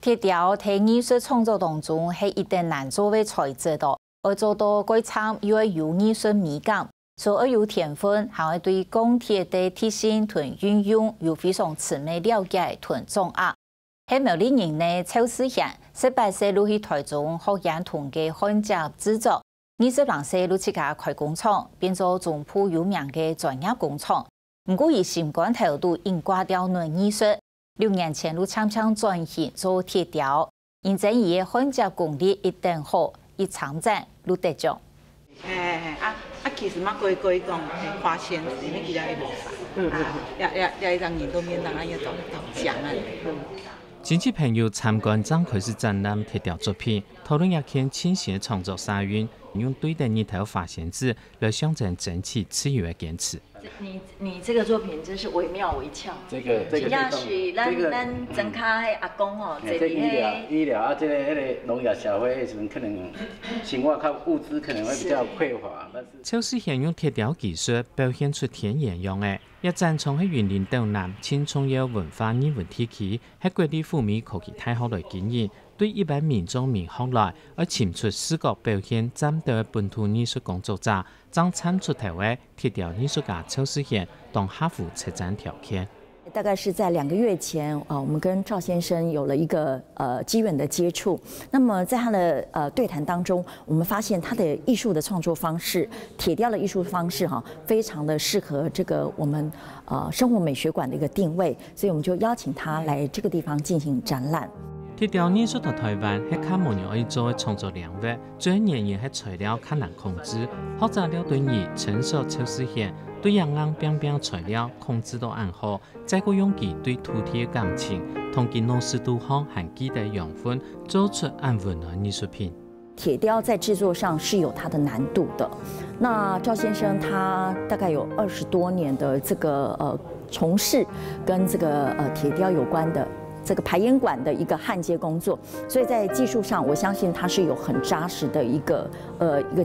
铁条在艺术创作当中是一定难做的材质的，要做到改参又要有艺术美感，所以要有天分，还要对钢铁的特性同运用有非常深的了解同掌握。喺苗栗人呢，邱思贤18歲入去台中學研同嘅焊接製作，20歲入去家開工廠，變做中部有名嘅專業工廠。不過以心肝頭度應掛雕類藝術，6年前入參轉型做鐵雕，現在伊嘅焊接功力一定好，一參展入得獎。其實嘛，講花錢，因為其他也無啥，一張年都免當然要到獎啊。親戚朋友參觀將開始展覽鐵雕作品，討論一件親情創作沙運，用對的日頭發現紙來象徵爭取自由的堅持。你這個作品真是惟妙惟肖。這個是咱曾卡迄阿公吼，這個醫療啊，這個農業社會的時候可能生活較物資可能會比較匱乏，但是。邱思賢用鐵雕技術表現出天然樣嘅，一展從喺雲林島南青松窯文化藝文體區，喺國立婦美科技大學來經營，對一般民眾民學來，而潛出視覺表現針對本土藝術工作者，將參出頭嘅鐵雕藝術家邱思賢當客戶策展條件。大概是在2個月前，我們跟趙先生有了一個機緣的接觸。那麼在他的對談當中，我們發現他的藝術的創作方式，鐵雕的藝術方式非常的適合這個我們生活美學館的一個定位，所以我們就邀請他來這個地方進行展覽。鐵雕藝術在台灣係較無人可以做嘅創作領域，主要原因係材料較難控制，學者了對你成熟邱思賢。對硬冰冰材料控制到按好，再個用佢對土地嘅感情，同佢濃濕度好和基的養分，做出按溫暖藝術品。鐵雕在製作上是有它的難度的。那趙先生他大概有20多年的這個從事跟這個鐵雕有關的。這個排煙管的一個焊接工作，所以在技術上，我相信它是有很扎實的一個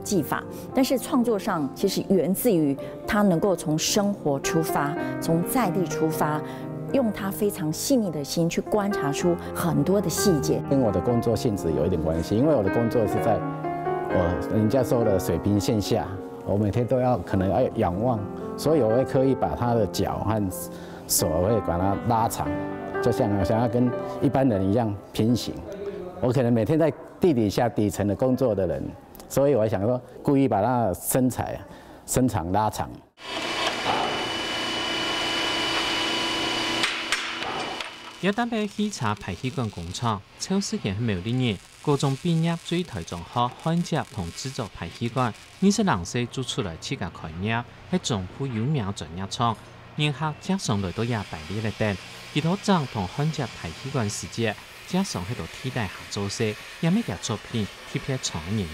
技法。但是創作上，其實源自於他能夠從生活出發，從在地出發，用他非常細膩的心去觀察出很多的細節。跟我的工作性質有一點關係，因為我的工作是在人家說的水平線下，我每天都要可能要仰望，所以我會刻意把他的腳和手我會把它拉長。就像我想要跟一般人一樣平行，我可能每天在地底下底層的工作的人，所以我想說故意把他的身長拉長。有單位汽車排氣管工廠，邱思賢係苗栗人，高中畢業最台中學焊接同製作排氣管，22歲做出來自家開業，係中部有名專業廠。年客加上來到100里嚟等，其他廠同焊接排氣管時節，加上喺度替代下做事，有咩嘅作品貼片廠嘅原因。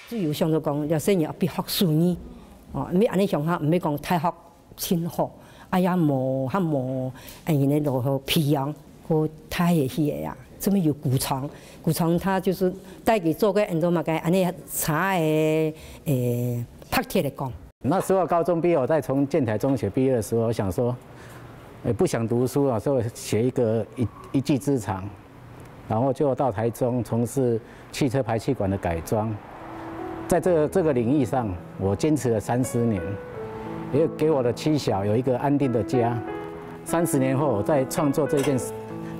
主要上就講，有些人必學術語，唔係安尼上下，唔係講太學先學，哎呀冇人哋落去培養個太嘅嘢呀，咁樣要古廠，他就是帶佢做個很多嘛嘅安尼茶嘅拍鐵嚟講。那時候高中畢業，我在從建台中學畢業的時候，我想說，不想讀書啊，所以學一技之長，然後就到台中從事汽車排氣管的改裝。在這個領域上，我堅持了30年，也給我的妻小有一個安定的家。30年後，我再創作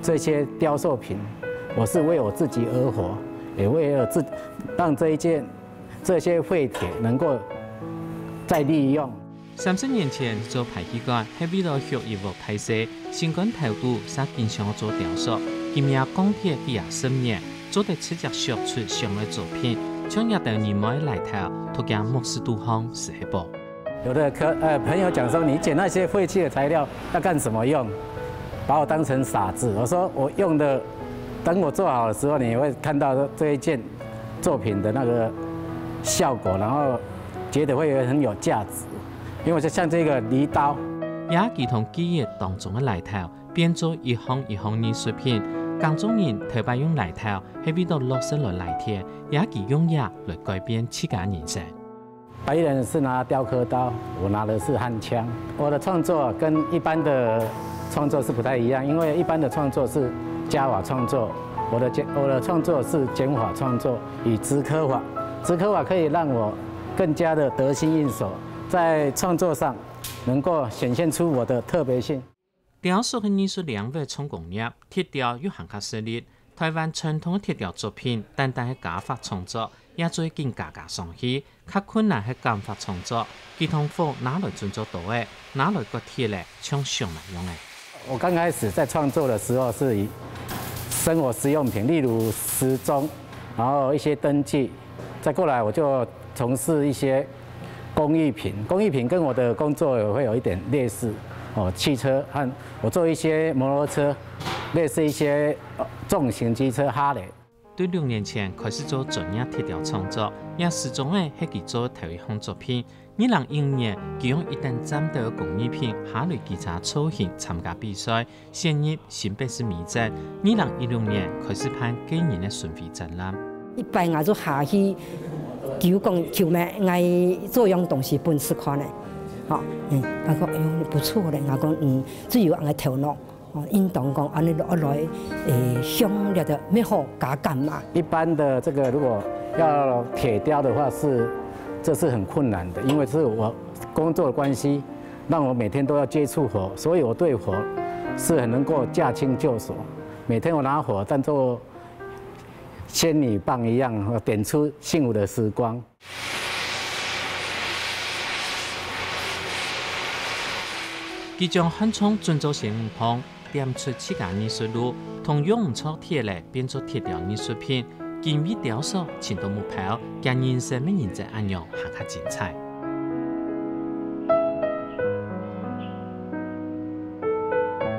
這些雕塑品，我是為我自己而活，也為了讓這些廢鐵能夠再利用。30年前做排氣管係為了學業務拍攝，新冠頭度才經常做雕塑。今日鋼鐵第10年，做得直接學出上嘅作品，將一代人們來頭，都講莫斯杜康是黑寶。有的朋友講說，你撿那些廢棄的材料要幹什麼用？把我當成傻子。我說我用的，等我做好的時候，你會看到這一件作品的那個效果，然後覺得會很有價值。因為就像這個犁刀，也佢同記憶當中嘅來頭，變做一項藝術品。江中人特別用來頭，係為到落實來貼，也佢用也來改變自家人生。白衣人是拿雕刻刀，我拿的是焊槍。我的創作跟一般的創作是不太一樣，因為一般的創作是家瓦創作，我的创作是减法创作与直刻法，直刻法可以让我更加的得心应手，在创作上能够显现出我的特别性。雕塑嘅艺术两位重工业，铁雕有行较设立。台湾传统嘅铁雕作品，单单係加法创作，也最近加上去。較困難係減法創作，佢同火拿來轉做刀嘅，拿來個鐵咧，像上嚟用嘅。我剛開始在創作的時候是以生活實用品，例如時鐘，然後一些燈具，再過來我就從事一些工藝品。工藝品跟我的工作也會有一點類似，汽車和我做一些摩托車，類似一些重型機車哈雷。對6年前開始做專業鐵雕創作，也始終係佢做頭一項作品。2015年，佢用一等站到工藝品哈雷機車造型參加比賽，選入新北市美展。2016年開始辦幾年嘅巡迴展覽。一般我就下去求講求咩，我做樣東西本事看咧，我講哎呦不錯咧，我講只有我頭腦。運動講安尼落來，想了的咩好加減嘛。一般的這個如果要鐵雕的話這是很困難的，因為是我工作的關係，讓我每天都要接觸火，所以我對火是很能夠駕輕就熟。每天我拿火當作仙女棒一樣，點出幸福的時光。佢將漢創轉做成唔同。點出自家藝術路，同用唔錯鐵嚟變做鐵雕藝術品，建議雕塑前到目標，讓人生咩人在安樣下較精彩。